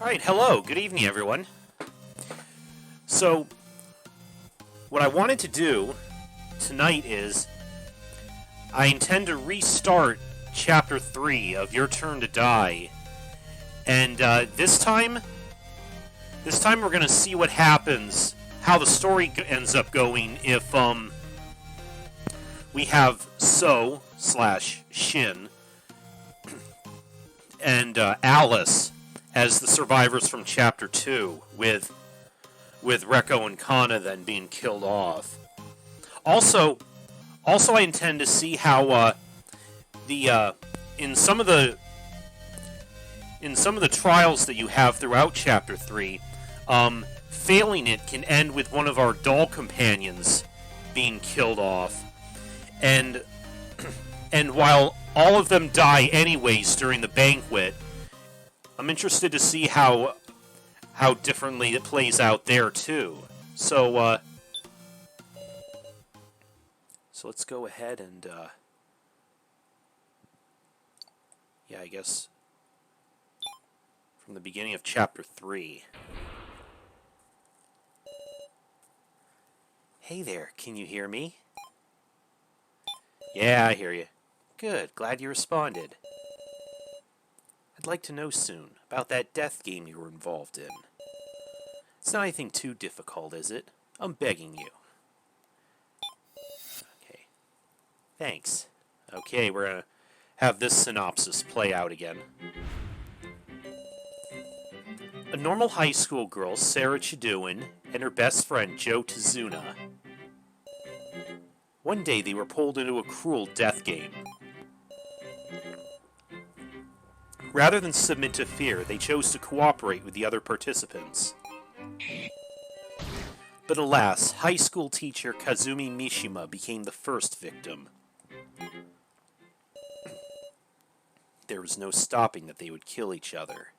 Alright, hello, good evening everyone. So, what I wanted to do tonight is, I intend to restart Chapter 3 of Your Turn to Die. And this time we're going to see what happens, how the story ends up going if we have So/Shin and Alice as the survivors from Chapter 2, with Rekko and Kana then being killed off. Also, I intend to see how in some of the trials that you have throughout Chapter 3, failing it can end with one of our doll companions being killed off, and while all of them die anyways during the banquet, I'm interested to see how differently it plays out there too. So let's go ahead and I guess from the beginning of Chapter 3. Hey there, can you hear me? Yeah, I hear you. Good, glad you responded. I'd like to know soon about that death game you were involved in. It's not anything too difficult, is it? I'm begging you. Okay. Thanks. Okay, we're gonna have this synopsis play out again. A normal high school girl, Sarah Chiduin, and her best friend, Joe Tazuna. One day they were pulled into a cruel death game. Rather than submit to fear, they chose to cooperate with the other participants. But alas, high school teacher Kazumi Mishima became the first victim. There was no stopping that they would kill each other.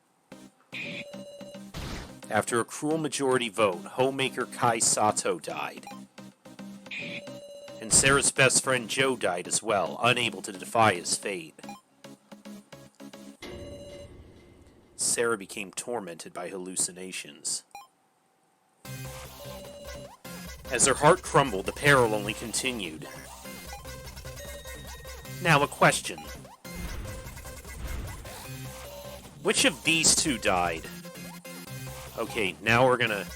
After a cruel majority vote, homemaker Kai Sato died. And Sarah's best friend Joe died as well, unable to defy his fate. Sarah became tormented by hallucinations. As her heart crumbled, the peril only continued. Now a question. Which of these two died? Okay, now we're gonna...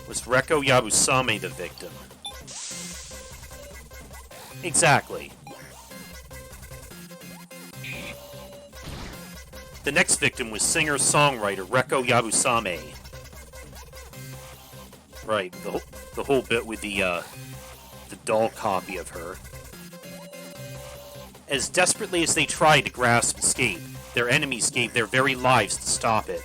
Was Rekko Yabusame the victim? Exactly. The next victim was singer-songwriter Rekko Yabusame. Right, the whole bit with the doll copy of her. As desperately as they tried to grasp escape, their enemies gave their very lives to stop it.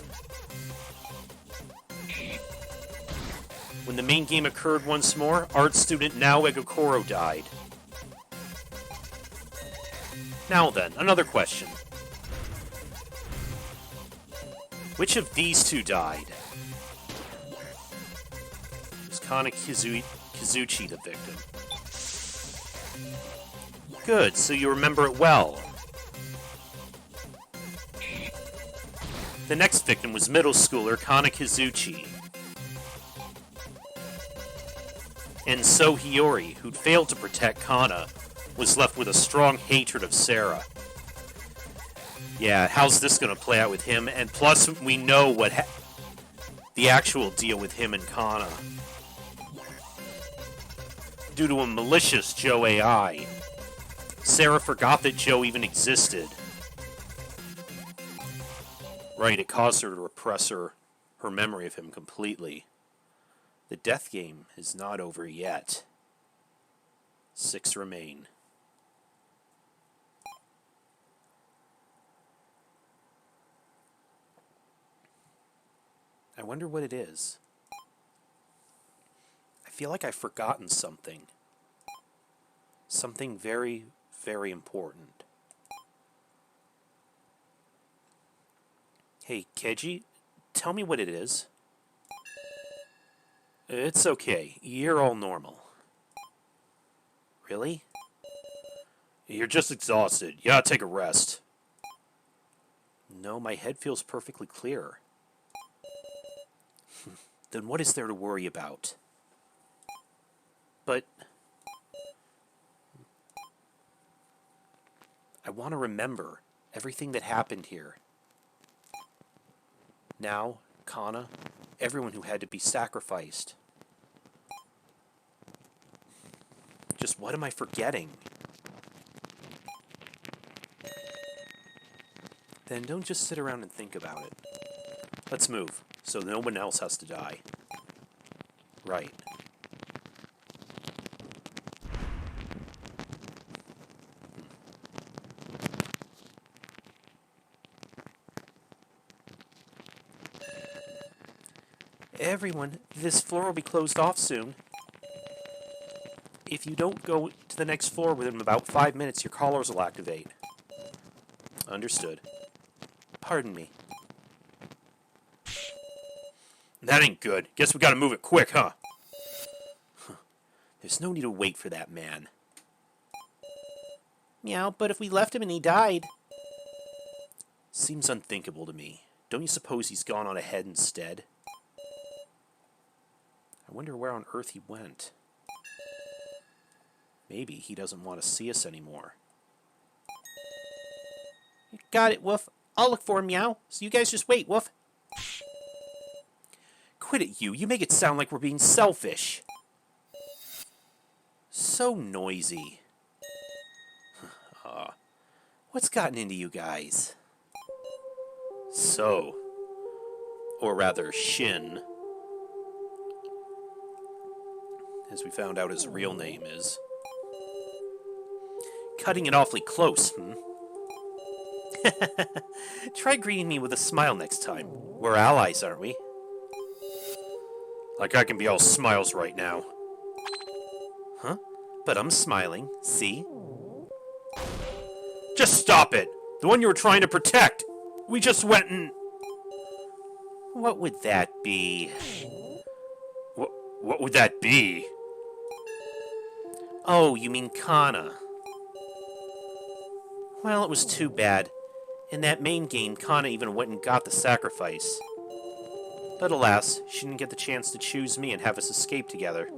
When the main game occurred once more, art student Nao Egokoro died. Now then, another question. Which of these two died? Was Kana Kizuchi the victim? Good, so you remember it well. The next victim was middle schooler Kana Kizuchi. And So Hiyori, who'd failed to protect Kana, was left with a strong hatred of Sarah. Yeah, how's this going to play out with him? And plus, we know what the actual deal with him and Kana. Due to a malicious Joe AI, Sarah forgot that Joe even existed. Right, it caused her to repress her memory of him completely. The death game is not over yet. 6 remain. I wonder what it is. I feel like I've forgotten something. Something very, very important. Hey, Keiji, tell me what it is. It's okay. You're all normal. Really? You're just exhausted. You gotta take a rest. No, my head feels perfectly clear. Then what is there to worry about? But I want to remember everything that happened here. Now, Kana, everyone who had to be sacrificed. Just what am I forgetting? Then don't just sit around and think about it. Let's move, so no one else has to die. Right. Everyone, this floor will be closed off soon. If you don't go to the next floor within about 5 minutes, your collars will activate. Understood. Pardon me. That ain't good. Guess we gotta move it quick, huh? There's no need to wait for that man. Meow, but if we left him and he died... Seems unthinkable to me. Don't you suppose he's gone on ahead instead? I wonder where on earth he went. Maybe he doesn't want to see us anymore. Got it, Woof. I'll look for him, Meow. So you guys just wait, Woof. Quit it, you. You make it sound like we're being selfish. So noisy. What's gotten into you guys? So, or rather, Shin, as we found out his real name is. Cutting it awfully close, Try greeting me with a smile next time. We're allies, aren't we? Like I can be all smiles right now. Huh? But I'm smiling, see? Just stop it! The one you were trying to protect! We just went and... What would that be? What would that be? Oh, you mean Kana. Well, it was too bad. In that main game, Kana even went and got the sacrifice. But alas, she didn't get the chance to choose me and have us escape together.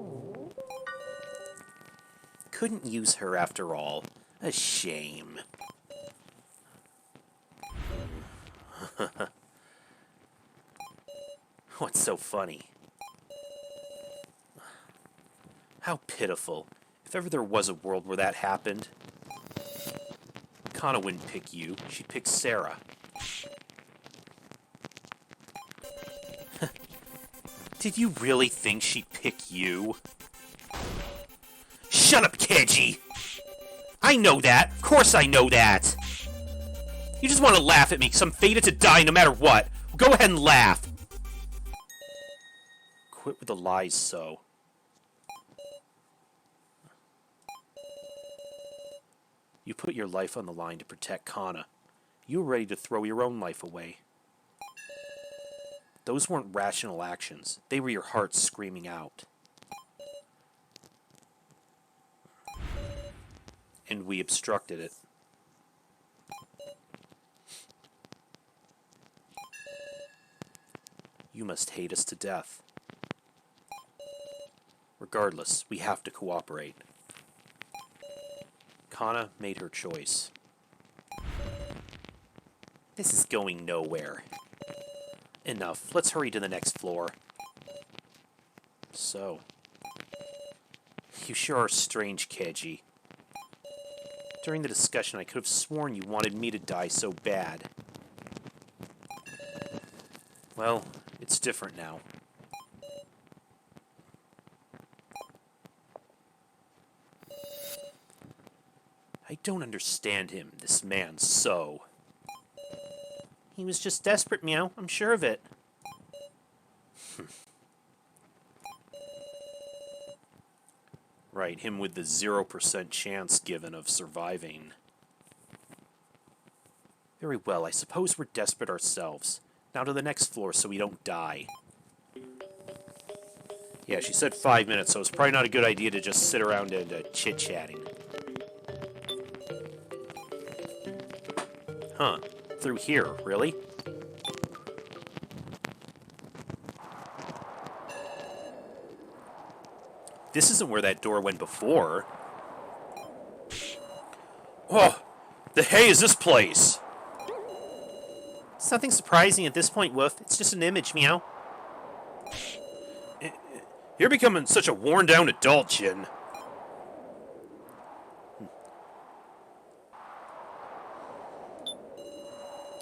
Couldn't use her after all. A shame. What's so funny? How pitiful. If ever there was a world where that happened. Kana wouldn't pick you. She'd pick Sarah. Did you really think she'd pick you? Shut up, Keiji! I know that! Of course I know that! You just want to laugh at me because I'm fated to die no matter what. Go ahead and laugh! Quit with the lies, so. You put your life on the line to protect Kana. You were ready to throw your own life away. Those weren't rational actions. They were your heart screaming out. And we obstructed it. You must hate us to death. Regardless, we have to cooperate. Kana made her choice. This is going nowhere. Enough. Let's hurry to the next floor. So. You sure are strange, Keiji. During the discussion, I could have sworn you wanted me to die so bad. Well, it's different now. I don't understand him, this man, so. He was just desperate, Meow. I'm sure of it. Right, him with the 0% chance given of surviving. Very well, I suppose we're desperate ourselves. Now to the next floor so we don't die. Yeah, she said 5 minutes, so it's probably not a good idea to just sit around and chit-chatting. Huh. through here, really? This isn't where that door went before. Oh, the hay is this place! It's nothing surprising at this point, Woof. It's just an image, meow. You're becoming such a worn-down adult, Jin.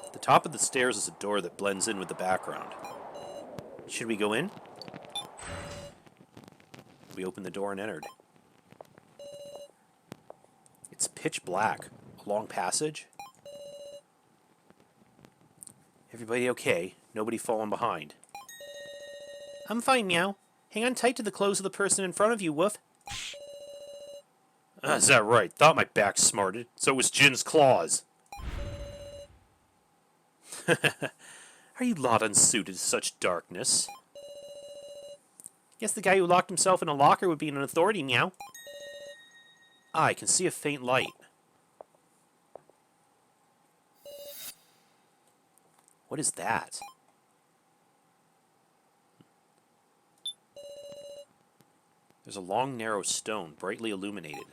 At the top of the stairs is a door that blends in with the background. Should we go in? We opened the door and entered. It's pitch black. A long passage. Everybody okay? Nobody falling behind? I'm fine, meow. Hang on tight to the clothes of the person in front of you, Woof. Is that right? Thought my back smarted. So was Jin's claws. Are you lot unsuited to such darkness? Guess the guy who locked himself in a locker would be an authority, meow. I can see a faint light. What is that? There's a long, narrow stone, brightly illuminated.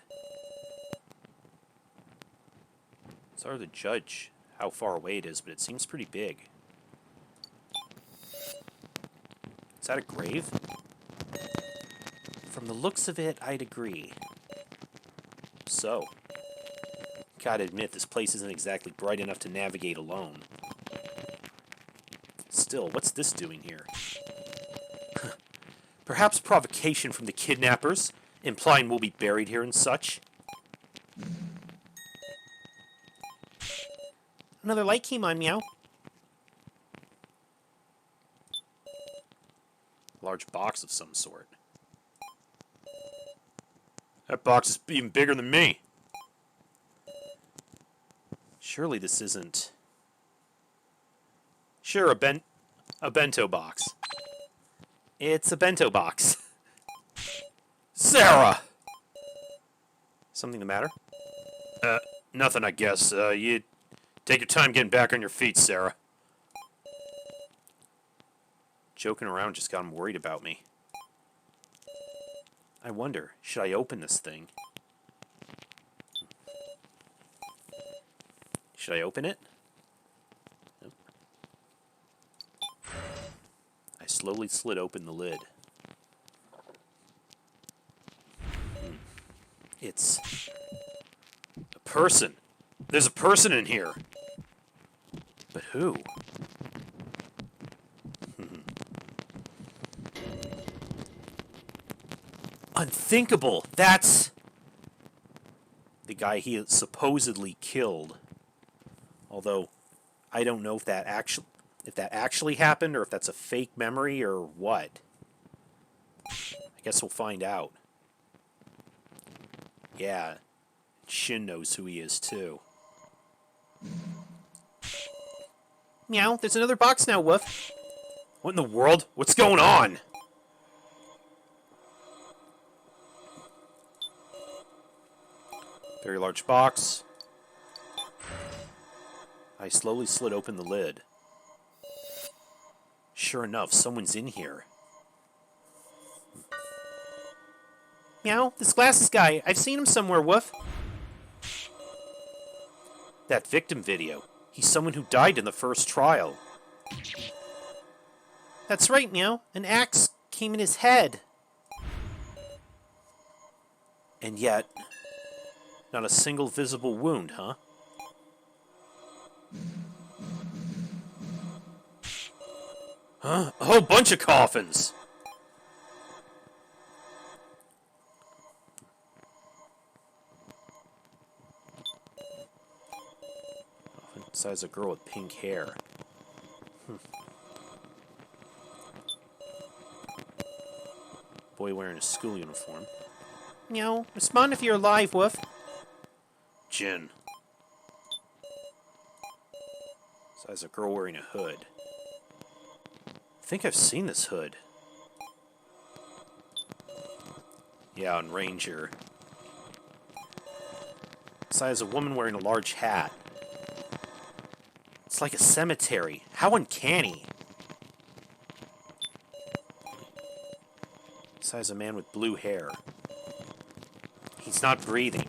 It's hard to judge how far away it is, but it seems pretty big. Is that a grave? From the looks of it, I'd agree. So, gotta admit, this place isn't exactly bright enough to navigate alone. Still, what's this doing here? Perhaps provocation from the kidnappers, implying we'll be buried here and such? Another light came on, meow. Large box of some sort. That box is even bigger than me. Surely this isn't... Sure, a bento box. It's a bento box. Sarah! Something the matter? Nothing, I guess. You take your time getting back on your feet, Sarah. Joking around just got him worried about me. I wonder, should I open this thing? Should I open it? Nope. I slowly slid open the lid. It's a person. There's a person in here. But who? Unthinkable! That's the guy he supposedly killed. Although, I don't know if that actually happened, or if that's a fake memory, or what. I guess we'll find out. Yeah, Shin knows who he is, too. Meow, there's another box now, Woof. What in the world? What's going on? Very large box. I slowly slid open the lid. Sure enough, someone's in here. Meow, this glasses guy. I've seen him somewhere, Woof. That victim video. He's someone who died in the first trial. That's right, Meow. An axe came in his head. And yet, not a single visible wound, huh? Huh? A whole bunch of coffins! Besides a girl with pink hair. Boy wearing a school uniform. Meow, respond if you're alive, Woof. Jin. Besides a girl wearing a hood. I think I've seen this hood. Yeah, on Ranger. Besides a woman wearing a large hat. It's like a cemetery. How uncanny. Besides a man with blue hair. He's not breathing.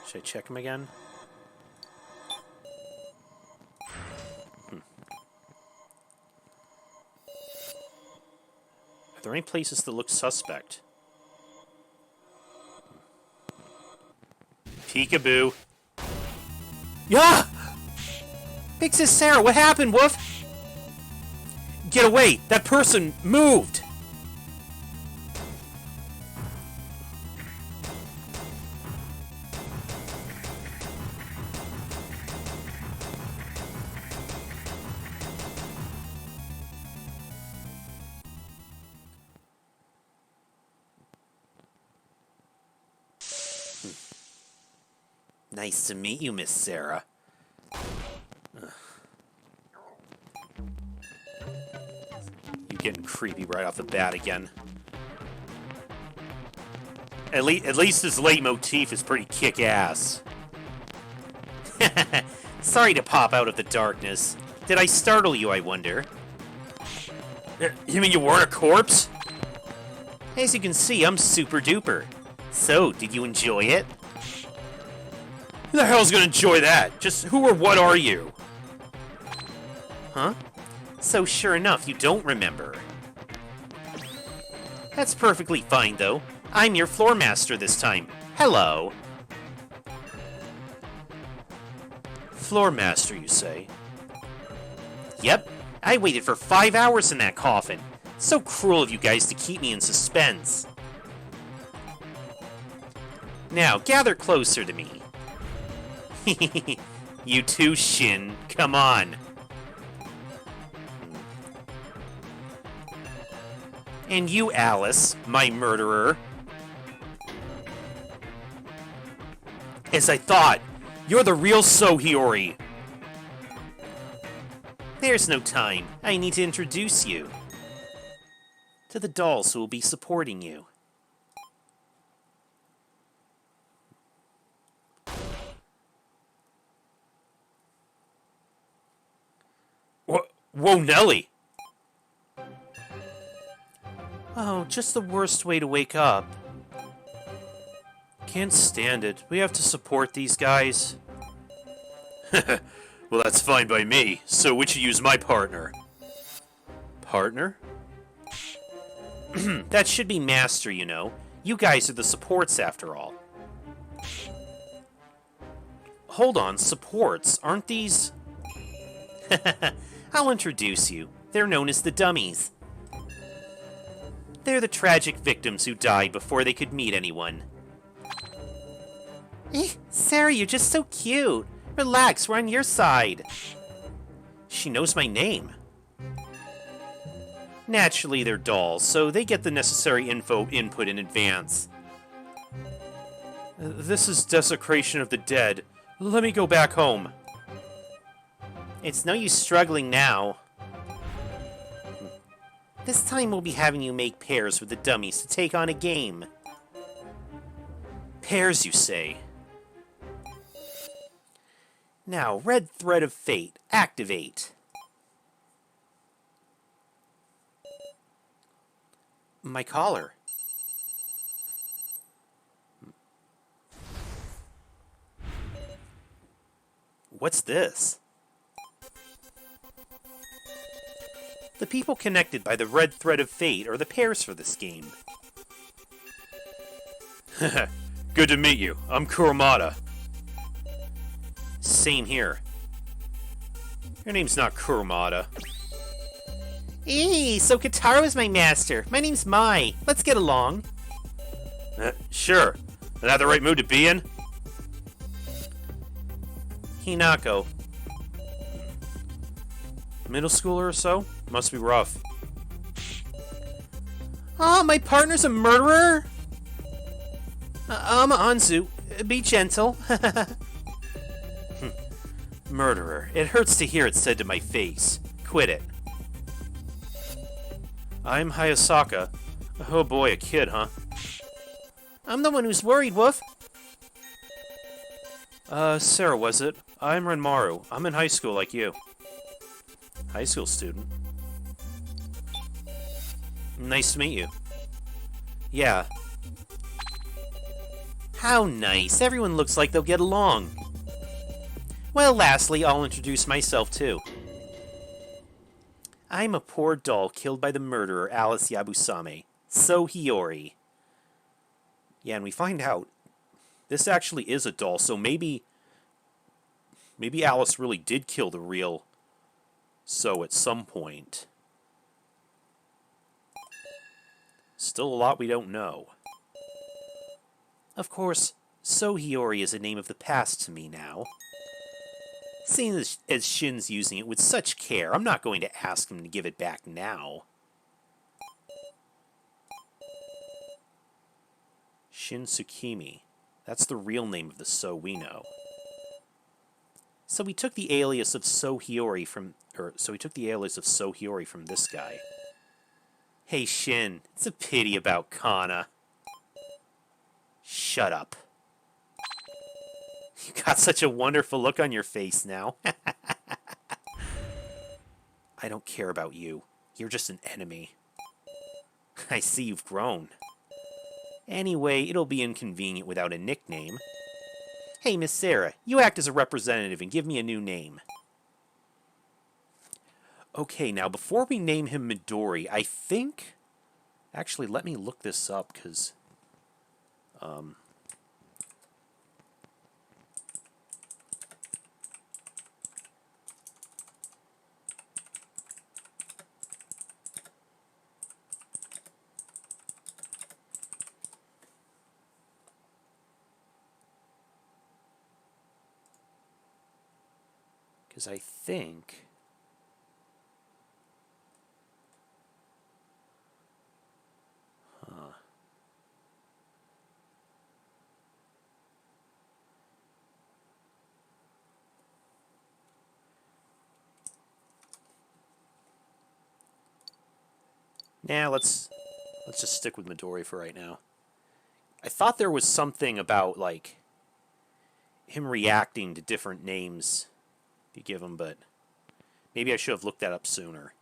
Should I check him again? Are there any places that look suspect? Peekaboo. Yeah! Big Sis Sarah, what happened, Woof? Get away! That person moved! Nice to meet you, Miss Sarah. You getting creepy right off the bat again. At least his leitmotif is pretty kick-ass. Sorry to pop out of the darkness. Did I startle you, I wonder? You mean you weren't a corpse? As you can see, I'm super duper. So, did you enjoy it? Who the hell's gonna enjoy that? Just who or what are you? Huh? So sure enough, you don't remember. That's perfectly fine, though. I'm your floor master this time. Hello. Floor master, you say? Yep. I waited for 5 hours in that coffin. So cruel of you guys to keep me in suspense. Now, gather closer to me. You too, Shin. Come on. And you, Alice, my murderer. As I thought, you're the real Sohiori. There's no time. I need to introduce you to the dolls who will be supporting you. Whoa, Nelly! Oh, just the worst way to wake up. Can't stand it. We have to support these guys. Well, that's fine by me. So which of you's my partner? Partner? That should be Master, you know. You guys are the supports, after all. Hold on, supports? Aren't these... I'll introduce you. They're known as the Dummies. They're the tragic victims who died before they could meet anyone. Sarah, you're just so cute. Relax, we're on your side. She knows my name. Naturally, they're dolls, so they get the necessary info input in advance. This is desecration of the dead. Let me go back home. It's no use struggling now. This time we'll be having you make pairs with the dummies to take on a game. Pairs, you say? Now, Red Thread of Fate, activate. My collar. What's this? The people connected by the Red Thread of Fate are the pairs for this game. Good to meet you. I'm Kurumada. Same here. Your name's not Kurumada. So Kataro's my master. My name's Mai. Let's get along. Sure. Is that the right mood to be in? Hinako. Middle schooler or so? Must be rough. Oh, my partner's a murderer? I'm Anzu. Be gentle. Murderer. It hurts to hear it said to my face. Quit it. I'm Hayasaka. Oh boy, a kid, huh? I'm the one who's worried, Woof. Sarah, was it? I'm Renmaru. I'm in high school like you. High school student? Nice to meet you. Yeah. How nice. Everyone looks like they'll get along. Well, lastly, I'll introduce myself, too. I'm a poor doll killed by the murderer Alice Yabusame, So Hiyori. Yeah, and we find out this actually is a doll, so maybe Alice really did kill the real So at some point. Still a lot we don't know. Of course, So Hiyori is a name of the past to me now. Seeing as Shin's using it with such care, I'm not going to ask him to give it back now. Shin Tsukimi. That's the real name of the So we know. So we took the alias of So Hiyori from this guy. Hey Shin, it's a pity about Kana. Shut up. You got such a wonderful look on your face now. I don't care about you. You're just an enemy. I see you've grown. Anyway, it'll be inconvenient without a nickname. Hey, Miss Sarah, you act as a representative and give me a new name. Okay, now before we name him Midori, I think... Actually, let me look this up, because... Because I think... Nah, let's just stick with Midori for right now. I thought there was something about, like, him reacting to different names you give him, but maybe I should have looked that up sooner.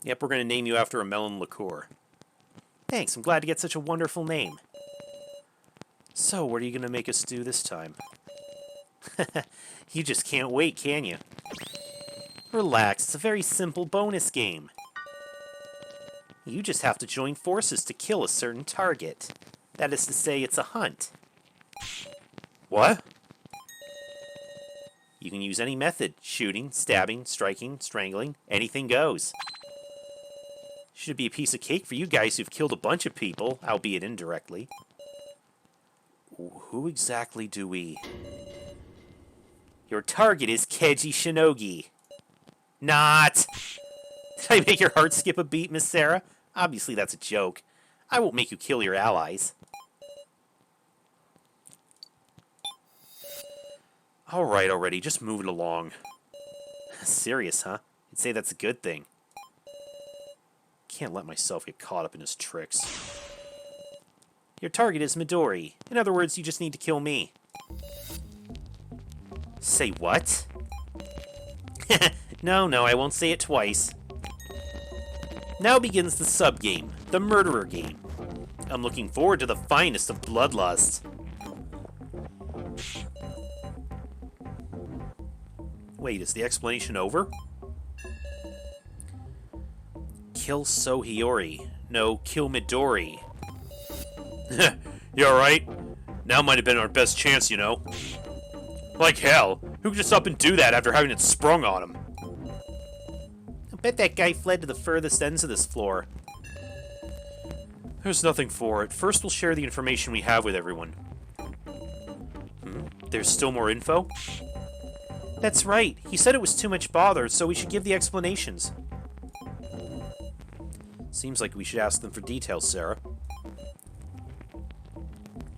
Yep, we're going to name you after a melon liqueur. Thanks, I'm glad to get such a wonderful name. So, what are you going to make us do this time? You just can't wait, can you? Relax, it's a very simple bonus game. You just have to join forces to kill a certain target. That is to say, it's a hunt. What? You can use any method. Shooting, stabbing, striking, strangling, anything goes. Should be a piece of cake for you guys who've killed a bunch of people, albeit indirectly. Who exactly do we... Your target is Keiji Shinogi. Not! Did I make your heart skip a beat, Miss Sarah? Obviously that's a joke. I won't make you kill your allies. Alright already, just move it along. Serious, huh? You'd say that's a good thing. Can't let myself get caught up in his tricks. Your target is Midori. In other words, you just need to kill me. Say what? No, I won't say it twice. Now begins the sub-game, the murderer game. I'm looking forward to the finest of bloodlust. Wait, is the explanation over? Kill So Hiyori. No, kill Midori. You alright? Now might have been our best chance, you know. Like hell, who could just up and do that after having it sprung on him? I bet that guy fled to the furthest ends of this floor. There's nothing for it. First we'll share the information we have with everyone. There's still more info? That's right. He said it was too much bother, so we should give the explanations. Seems like we should ask them for details, Sarah.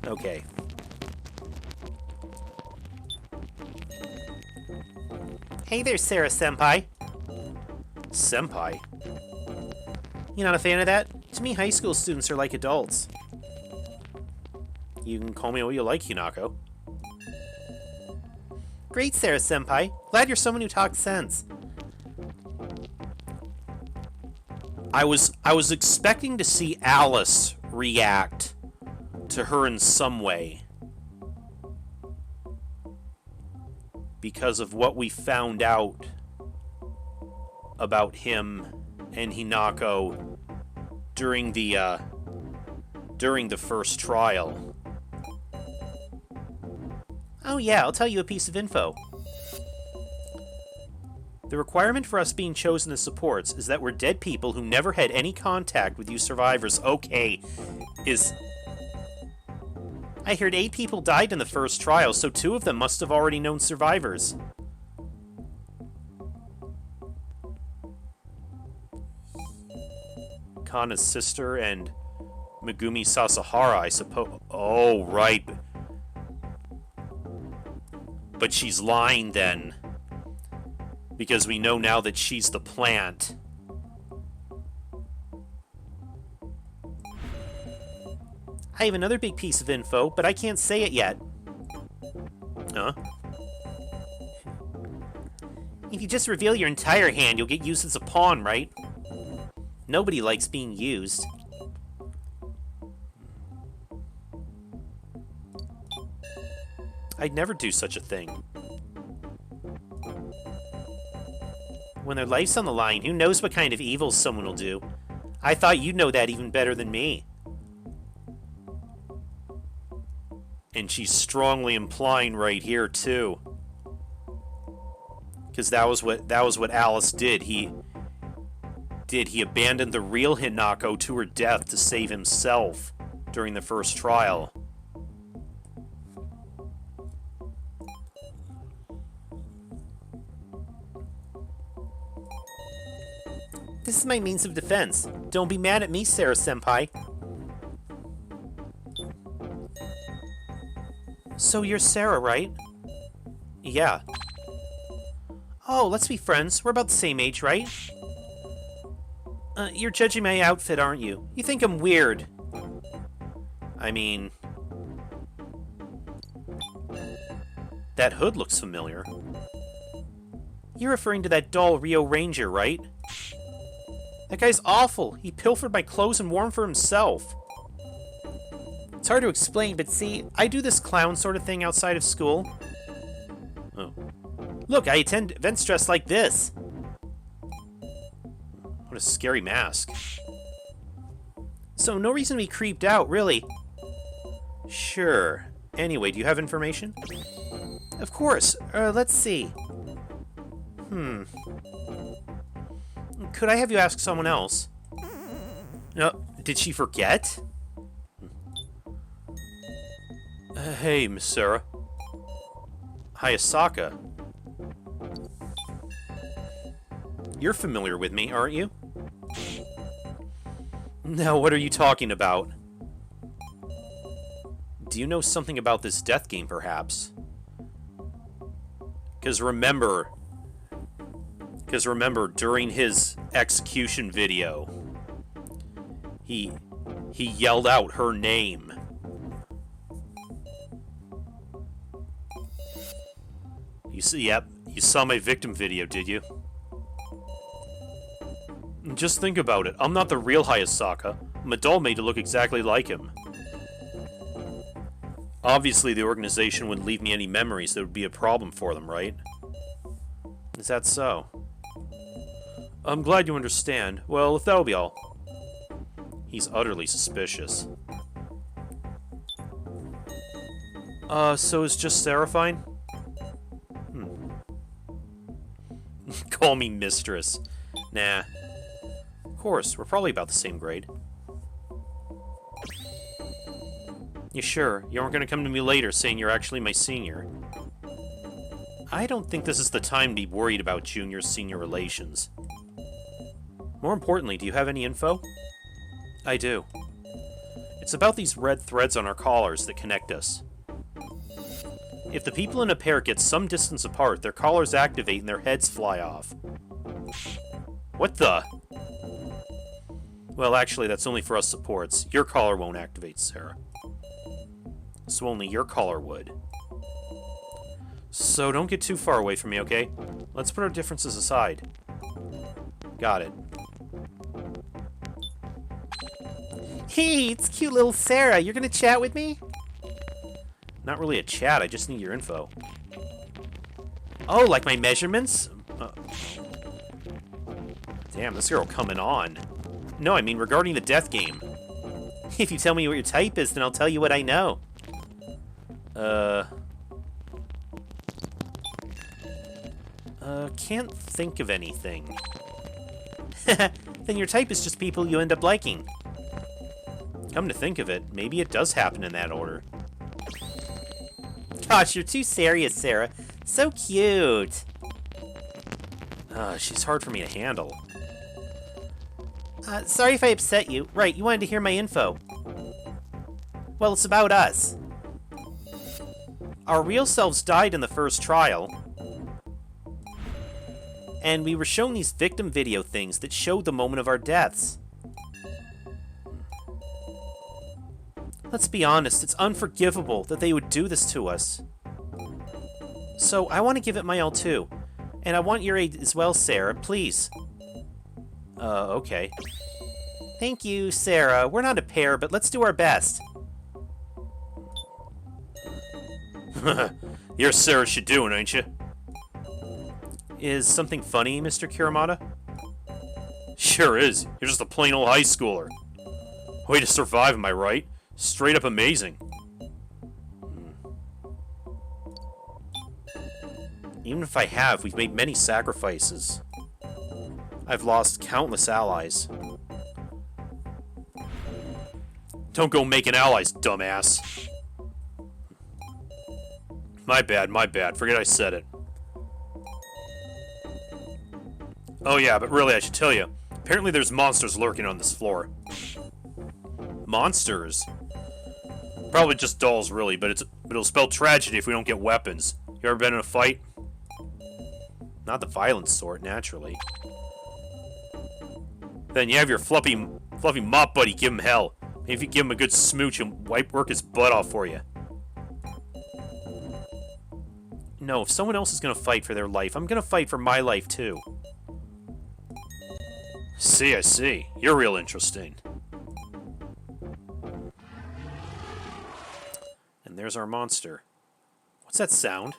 Okay. Hey there, Sarah-senpai. Senpai? You not a fan of that? To me, high school students are like adults. You can call me what you like, Hinako. Great, Sarah-senpai. Glad you're someone who talks sense. I was expecting to see Alice react to her in some way. Because of what we found out about him and Hinako during the first trial. Oh yeah, I'll tell you a piece of info. The requirement for us being chosen as supports is that we're dead people who never had any contact with you survivors. Okay, I heard 8 people died in the first trial, so 2 of them must have already known survivors. Kana's sister and Megumi Sasahara, I suppose. Oh, right. But she's lying then. Because we know now that she's the plant. I have another big piece of info, but I can't say it yet. Huh? If you just reveal your entire hand, you'll get used as a pawn, right? Nobody likes being used. I'd never do such a thing. When their life's on the line, who knows what kind of evils someone will do? I thought you'd know that even better than me. And she's strongly implying right here, too. Because that was what Alice did. He abandoned the real Hinako to her death to save himself during the first trial. This is my means of defense. Don't be mad at me, Sarah-senpai. So you're Sarah, right? Yeah. Oh, let's be friends. We're about the same age, right? You're judging my outfit, aren't you? You think I'm weird. I mean... that hood looks familiar. You're referring to that doll Rio Ranger, right? That guy's awful. He pilfered my clothes and wore them for himself. It's hard to explain, but see, I do this clown sort of thing outside of school. Oh. Look, I attend events dressed like this. What a scary mask. So, no reason to be creeped out, really. Sure. Anyway, do you have information? Of course. Let's see. Could I have you ask someone else? No, did she forget? Hey, Miss Sarah. Hayasaka. You're familiar with me, aren't you? Now, what are you talking about? Do you know something about this death game, perhaps? Because remember, during his execution video, he yelled out her name. You saw my victim video, did you? Just think about it. I'm not the real Hayasaka. I'm a doll made to look exactly like him. Obviously, the organization wouldn't leave me any memories that would be a problem for them, right? Is that so? I'm glad you understand. Well, if that'll be all. He's utterly suspicious. So is just Sarah fine? Call me mistress. Nah. Of course, we're probably about the same grade. You sure? You aren't gonna come to me later saying you're actually my senior? I don't think this is the time to be worried about junior-senior relations. More importantly, do you have any info? I do. It's about these red threads on our collars that connect us. If the people in a pair get some distance apart, their collars activate and their heads fly off. What the? Well, actually, that's only for us supports. Your collar won't activate, Sarah. so only your caller would. So don't get too far away from me, okay? Let's put our differences aside. Got it. Hey, it's cute little Sarah. You're gonna chat with me? Not really a chat, I just need your info. Oh, like my measurements? Damn, this girl coming on. No, I mean regarding the death game. If you tell me what your type is, then I'll tell you what I know. Can't think of anything. Then your type is just people you end up liking. Come to think of it, maybe it does happen in that order. Gosh, you're too serious, Sarah. So cute. She's hard for me to handle. Sorry if I upset you. Right, you wanted to hear my info. Well, it's about us. Our real selves died in the first trial. And we were shown these victim video things that showed the moment of our deaths. Let's be honest, it's unforgivable that they would do this to us. So, I want to give it my all too. And I want your aid as well, Sarah, please. Okay. Thank you, Sarah. We're not a pair, but let's do our best. You're Sarah Shadoon, ain't you? Is something funny, Mr. Kuramata? Sure is. You're just a plain old high schooler. Way to survive, am I right? Straight up amazing. Even if I have, we've made many sacrifices. I've lost countless allies. Don't go making allies, dumbass. My bad. Forget I said it. Oh yeah, but really, I should tell you. Apparently there's monsters lurking on this floor. Monsters? Probably just dolls, really, but it'll spell tragedy if we don't get weapons. You ever been in a fight? Not the violent sort, naturally. Then you have your fluffy mop buddy give him hell. Maybe if you give him a good smooch and work his butt off for you. No, if someone else is gonna fight for their life, I'm gonna fight for my life too. I see. You're real interesting. And there's our monster. What's that sound?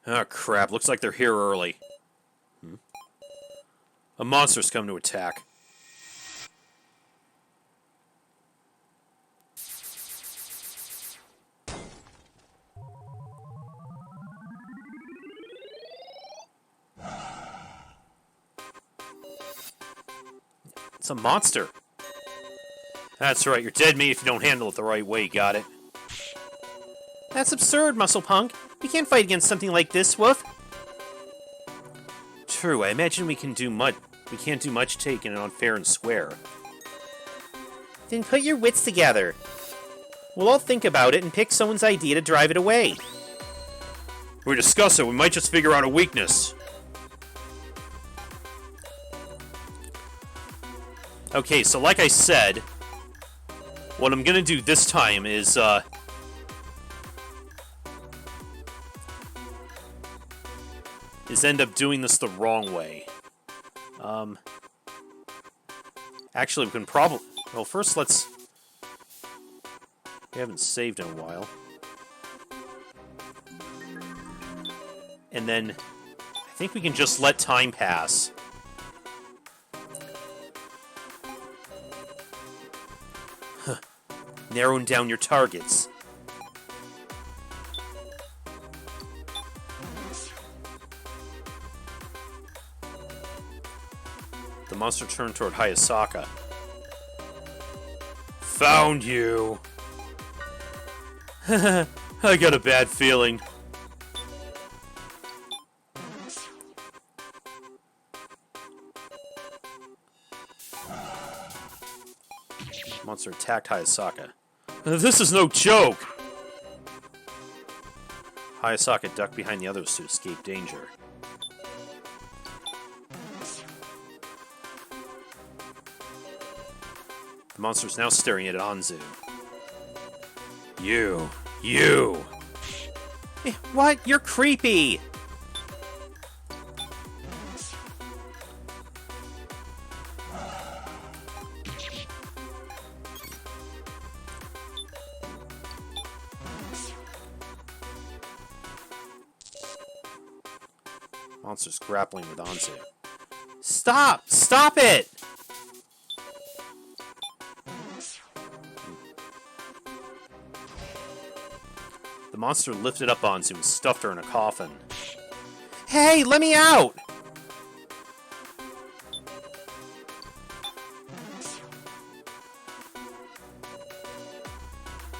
Oh crap, looks like they're here early. A monster's come to attack. It's a monster. That's right, you're dead meat if you don't handle it the right way, got it? That's absurd, Muscle Punk. We can't fight against something like this, Woof. True, I imagine we can't do much taking it on fair and square. Then put your wits together. We'll all think about it and pick someone's idea to drive it away. If we discuss it, we might just figure out a weakness. Okay, so like I said, what I'm gonna do this time is, end up doing this the wrong way. Actually, we can probably... Well, first let's... We haven't saved in a while. And then, I think we can just let time pass. Narrowing down your targets. The monster turned toward Hayasaka. Found you! I got a bad feeling. Monster attacked Hayasaka. This is no joke! Hayasaka ducked behind the others to escape danger. The monster is now staring at Anzu. You. What? You're creepy! Monster's grappling with Anzu. Stop! Stop it! The monster lifted up Anzu and stuffed her in a coffin. Hey, let me out!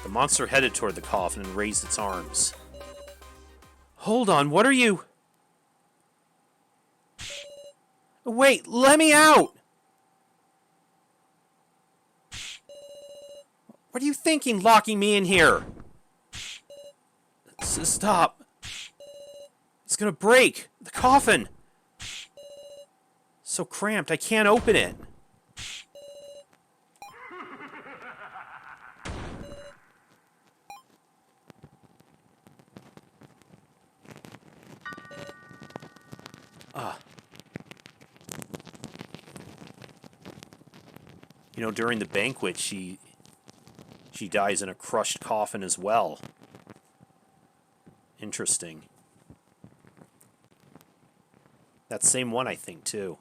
The monster headed toward the coffin and raised its arms. Hold on, what are you... Wait, let me out! What are you thinking, locking me in here? Stop. It's gonna break. The coffin. So cramped, I can't open it. You know, during the banquet, she dies in a crushed coffin as well. Interesting. That same one, I think, too.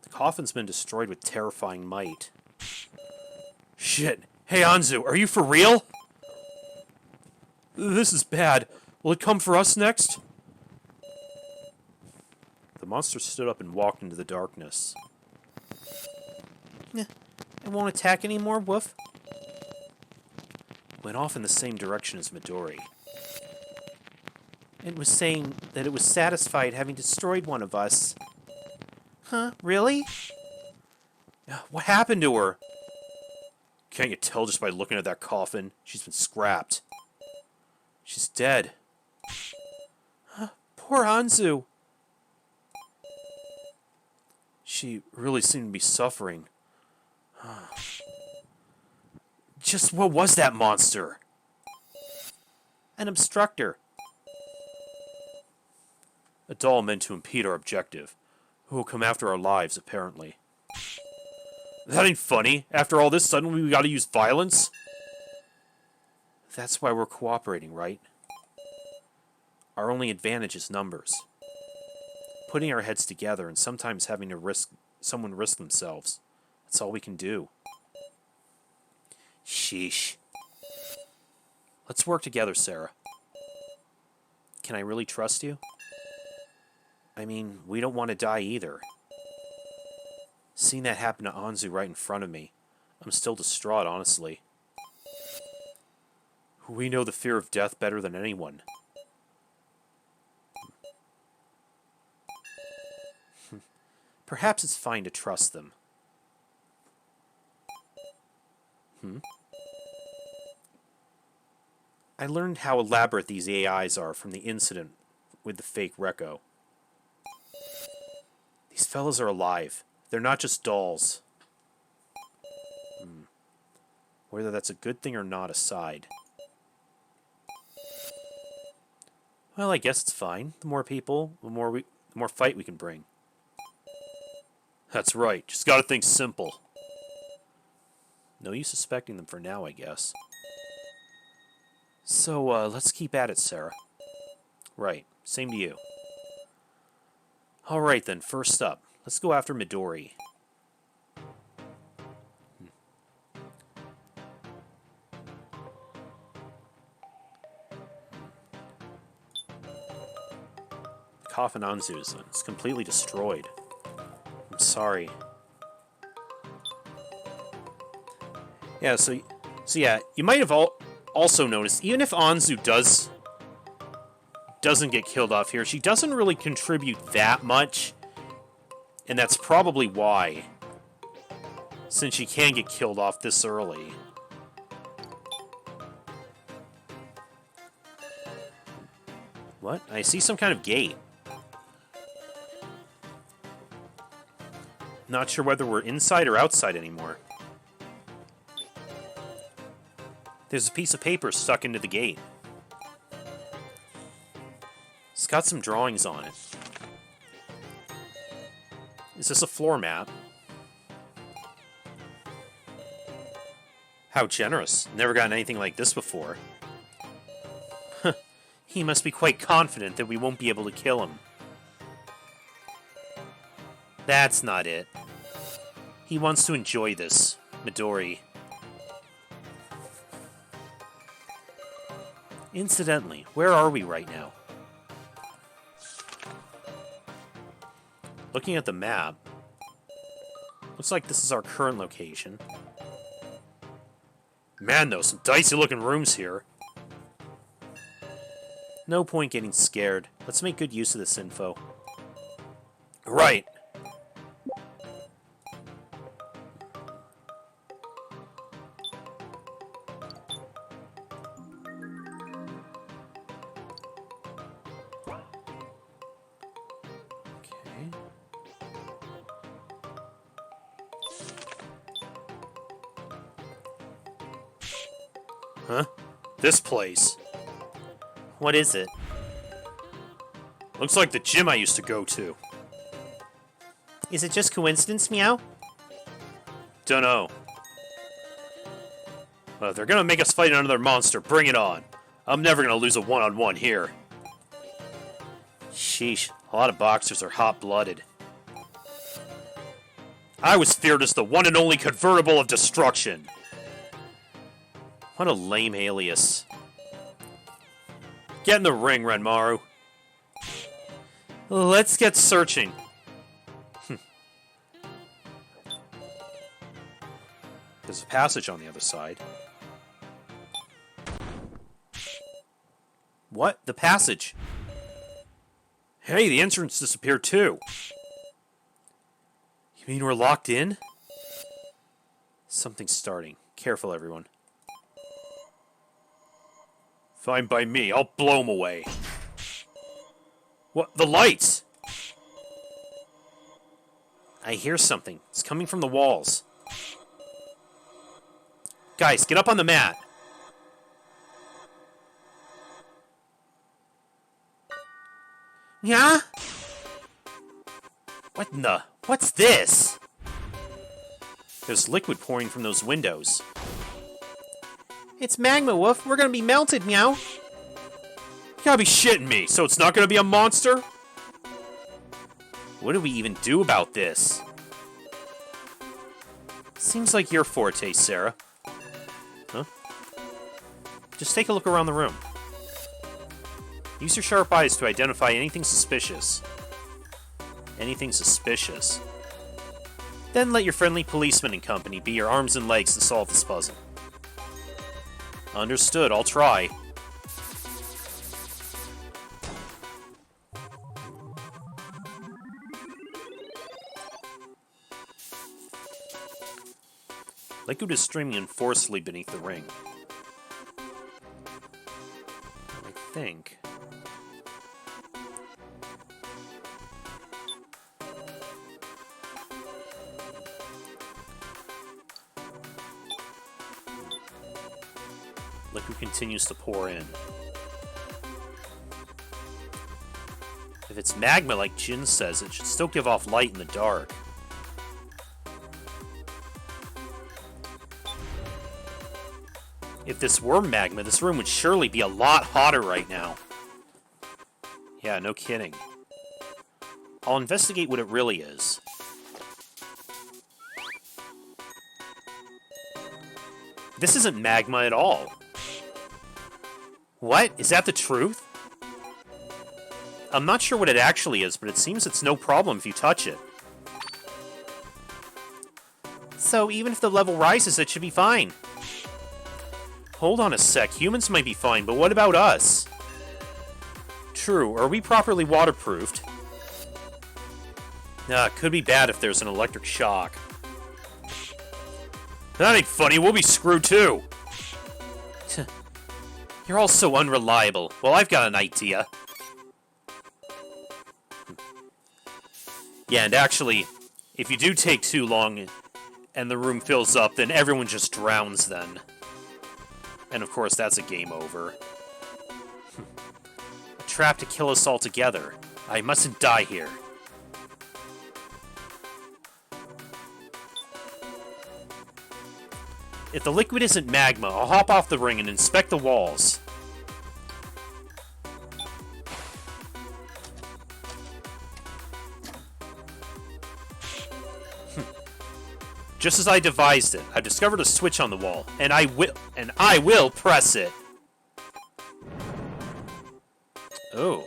The coffin's been destroyed with terrifying might. Shit! Hey, Anzu, are you for real? This is bad. Will it come for us next? The monster stood up and walked into the darkness. It won't attack anymore, woof? Went off in the same direction as Midori. It was saying that it was satisfied having destroyed one of us. Huh? Really? What happened to her? Can't you tell just by looking at that coffin? She's been scrapped. She's dead. Poor Anzu. She really seemed to be suffering. Just what was that monster? An obstructor. A doll meant to impede our objective. Who will come after our lives, apparently. That ain't funny. After all this, suddenly we gotta use violence? That's why we're cooperating, right? Our only advantage is numbers. Putting our heads together and sometimes having to someone risk themselves. That's all we can do. Sheesh. Let's work together, Sarah. Can I really trust you? I mean, we don't want to die either. Seeing that happen to Anzu right in front of me, I'm still distraught, honestly. We know the fear of death better than anyone. Perhaps it's fine to trust them. I learned how elaborate these AIs are from the incident with the fake Recco. These fellas are alive. They're not just dolls. Whether that's a good thing or not aside. Well, I guess it's fine. The more people, the more fight we can bring. That's right. Just gotta think simple. No use suspecting them for now, I guess. So, let's keep at it, Sarah. Right. Same to you. Alright then, first up. Let's go after Midori. Coffin Anzu's. It's completely destroyed. I'm sorry. Yeah, so yeah, you might have also noticed, even if Anzu doesn't get killed off here, she doesn't really contribute that much, and that's probably why, since she can get killed off this early. What? I see some kind of gate. Not sure whether we're inside or outside anymore. There's a piece of paper stuck into the gate. It's got some drawings on it. Is this a floor map? How generous. Never gotten anything like this before. He must be quite confident that we won't be able to kill him. That's not it. He wants to enjoy this, Midori. Incidentally, where are we right now? Looking at the map, looks like this is our current location. Man, though, some dicey-looking rooms here. No point getting scared. Let's make good use of this info. Right. Okay. Huh? This place. What is it? Looks like the gym I used to go to. Is it just coincidence, Meow? Dunno. Well, if they're gonna make us fight another monster, bring it on. I'm never gonna lose a one-on-one here. Sheesh, a lot of boxers are hot-blooded. I was feared as the one and only convertible of destruction. What a lame alias. Get in the ring, Renmaru. Let's get searching. There's a passage on the other side. What? The passage? Hey, the entrance disappeared too. You mean we're locked in? Something's starting. Careful, everyone. Fine by me. I'll blow them away. What? The lights! I hear something. It's coming from the walls. Guys, get up on the mat. Yeah? What in the... What's this? There's liquid pouring from those windows. It's magma, Wolf. We're gonna be melted, Meow. You gotta be shitting me. So it's not gonna be a monster? What do we even do about this? Seems like your forte, Sarah. Huh? Just take a look around the room. Use your sharp eyes to identify anything suspicious. Anything suspicious. Then let your friendly policeman and company be your arms and legs to solve this puzzle. Understood, I'll try. Liquid is streaming unforcefully beneath the ring. I think... Liquid continues to pour in. If it's magma like Jin says, it should still give off light in the dark. If this were magma, this room would surely be a lot hotter right now. Yeah, no kidding. I'll investigate what it really is. This isn't magma at all. What? Is that the truth? I'm not sure what it actually is, but it seems it's no problem if you touch it. So even if the level rises, it should be fine. Hold on a sec, humans might be fine, but what about us? True, are we properly waterproofed? Nah, it could be bad if there's an electric shock. That ain't funny, we'll be screwed too! You're all so unreliable. Well, I've got an idea. Yeah, and actually, if you do take too long and the room fills up, then everyone just drowns then. And of course, that's a game over. A trap to kill us all together. I mustn't die here. If the liquid isn't magma, I'll hop off the ring and inspect the walls. Just as I devised it, I've discovered a switch on the wall, and I will press it. Oh.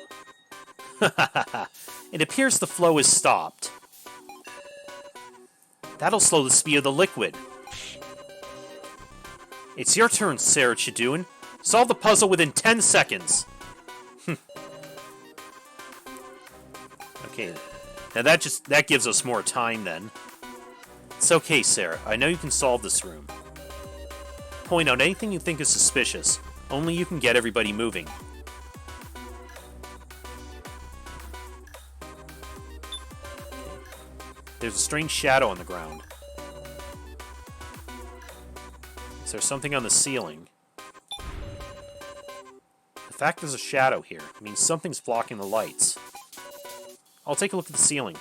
It appears the flow is stopped. That'll slow the speed of the liquid. It's your turn, Sarah Chidun. Solve the puzzle within 10 seconds. Okay, now that gives us more time then. It's okay, Sarah. I know you can solve this room. Point out anything you think is suspicious. Only you can get everybody moving. There's a strange shadow on the ground. Is there something on the ceiling? The fact there's a shadow here means something's blocking the lights. I'll take a look at the ceiling.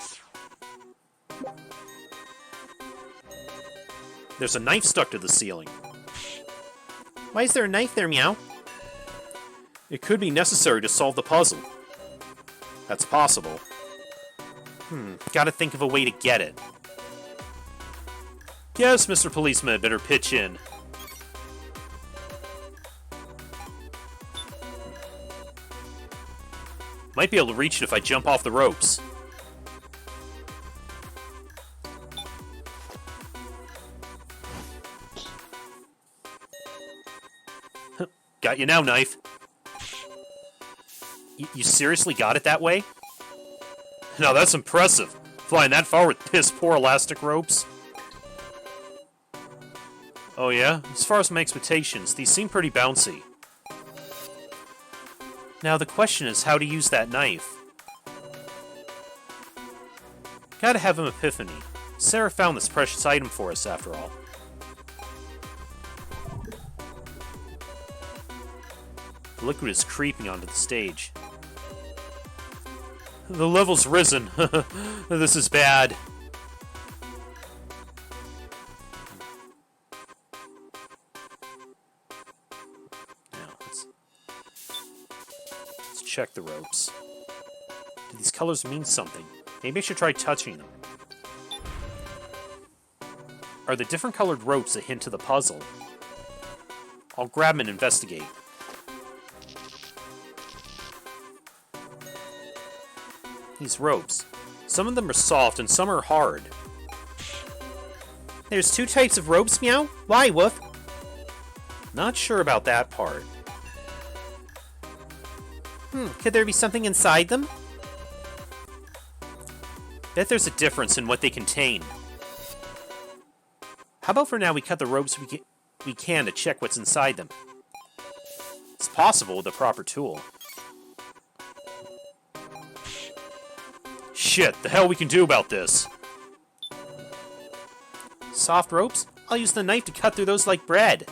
There's a knife stuck to the ceiling. Why is there a knife there, Meow? It could be necessary to solve the puzzle. That's possible. Gotta think of a way to get it. Yes, Mr. Policeman, better pitch in. Might be able to reach it if I jump off the ropes. Got you now, knife. You seriously got it that way? Now that's impressive. Flying that far with piss-poor elastic ropes. Oh yeah? As far as my expectations, these seem pretty bouncy. Now the question is how to use that knife. Gotta have an epiphany. Sarah found this precious item for us, after all. The liquid is creeping onto the stage. The level's risen. This is bad. Now, let's check the ropes. Do these colors mean something? Maybe I should try touching them. Are the different colored ropes a hint to the puzzle? I'll grab them and investigate. These ropes. Some of them are soft and some are hard. There's two types of ropes, Meow? Why, Woof? Not sure about that part. Could there be something inside them? Bet there's a difference in what they contain. How about for now we cut the ropes we can to check what's inside them? It's possible with a proper tool. Shit, the hell we can do about this? Soft ropes? I'll use the knife to cut through those like bread.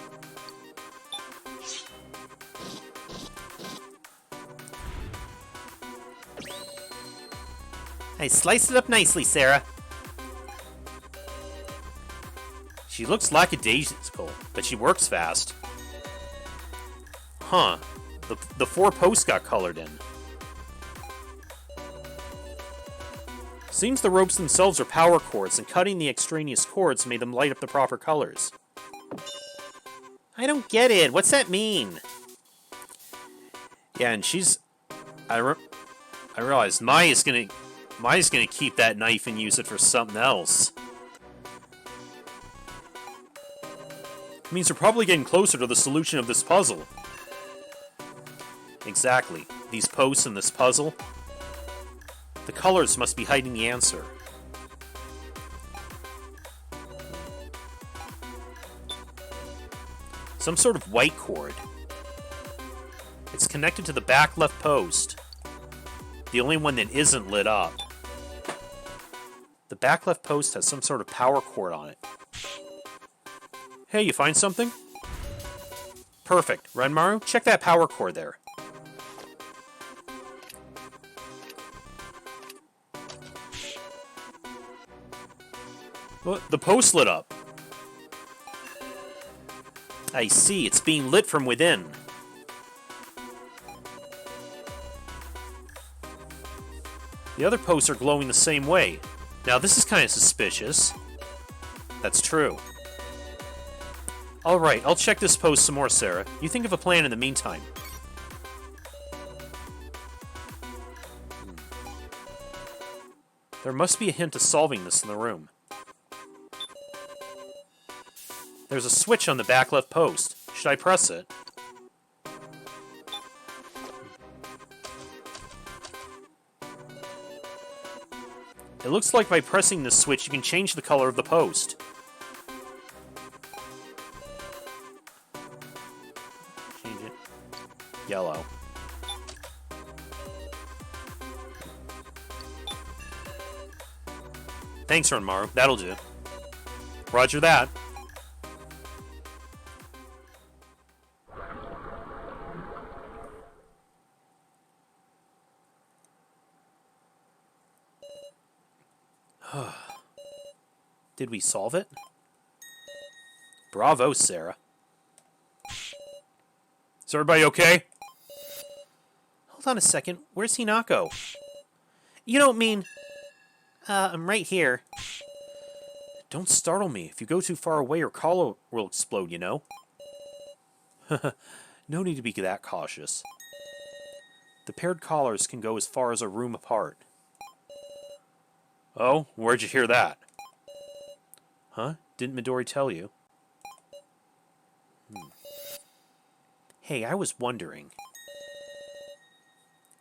I sliced it up nicely, Sarah. She looks lackadaisical, but she works fast. Huh. The 4 posts got colored in. Seems the ropes themselves are power cords, and cutting the extraneous cords made them light up the proper colors. I don't get it. What's that mean? Yeah, and she's... I realized Maya's gonna keep that knife and use it for something else. Means we're probably getting closer to the solution of this puzzle. Exactly. These posts in this puzzle. The colors must be hiding the answer. Some sort of white cord. It's connected to the back left post. The only one that isn't lit up. The back left post has some sort of power cord on it. Hey, you find something? Perfect. Renmaru, check that power cord there. What? The post lit up. I see, it's being lit from within. The other posts are glowing the same way. Now this is kind of suspicious. That's true. Alright, I'll check this post some more, Sarah. You think of a plan in the meantime. There must be a hint of solving this in the room. There's a switch on the back left post. Should I press it? It looks like by pressing this switch you can change the color of the post. Change it. Yellow. Thanks, Renmaru. That'll do. Roger that. Did we solve it? Bravo, Sarah. Is everybody okay? Hold on a second. Where's Hinako? You don't mean... I'm right here. Don't startle me. If you go too far away, your collar will explode, you know? No need to be that cautious. The paired collars can go as far as a room apart. Oh, where'd you hear that? Huh? Didn't Midori tell you? Hey, I was wondering.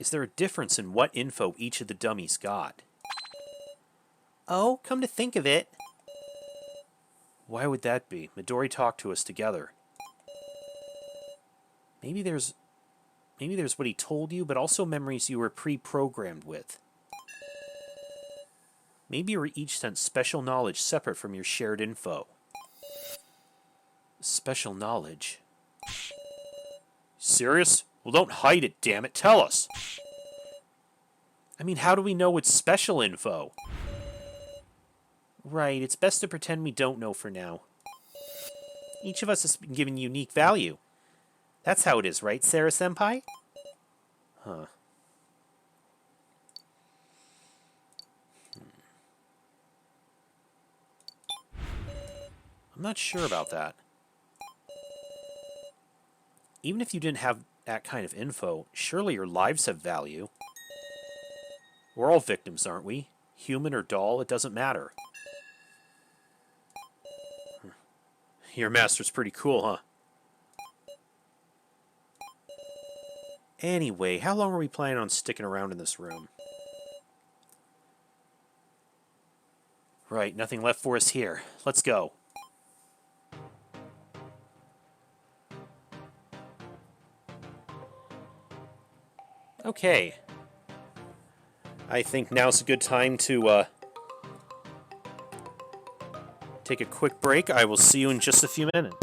Is there a difference in what info each of the dummies got? Oh, come to think of it. Why would that be? Midori talked to us together. Maybe there's what he told you, but also memories you were pre-programmed with. Maybe you were each sent special knowledge separate from your shared info. Special knowledge? Serious? Well, don't hide it, damn it. Tell us. I mean, how do we know it's special info? Right, it's best to pretend we don't know for now. Each of us has been given unique value. That's how it is, right, Sarah-senpai? Huh. I'm not sure about that. Even if you didn't have that kind of info, surely your lives have value. We're all victims, aren't we? Human or doll, it doesn't matter. Your master's pretty cool, huh? Anyway, how long are we planning on sticking around in this room? Right, nothing left for us here. Let's go. Okay. I think now's a good time to take a quick break. I will see you in just a few minutes.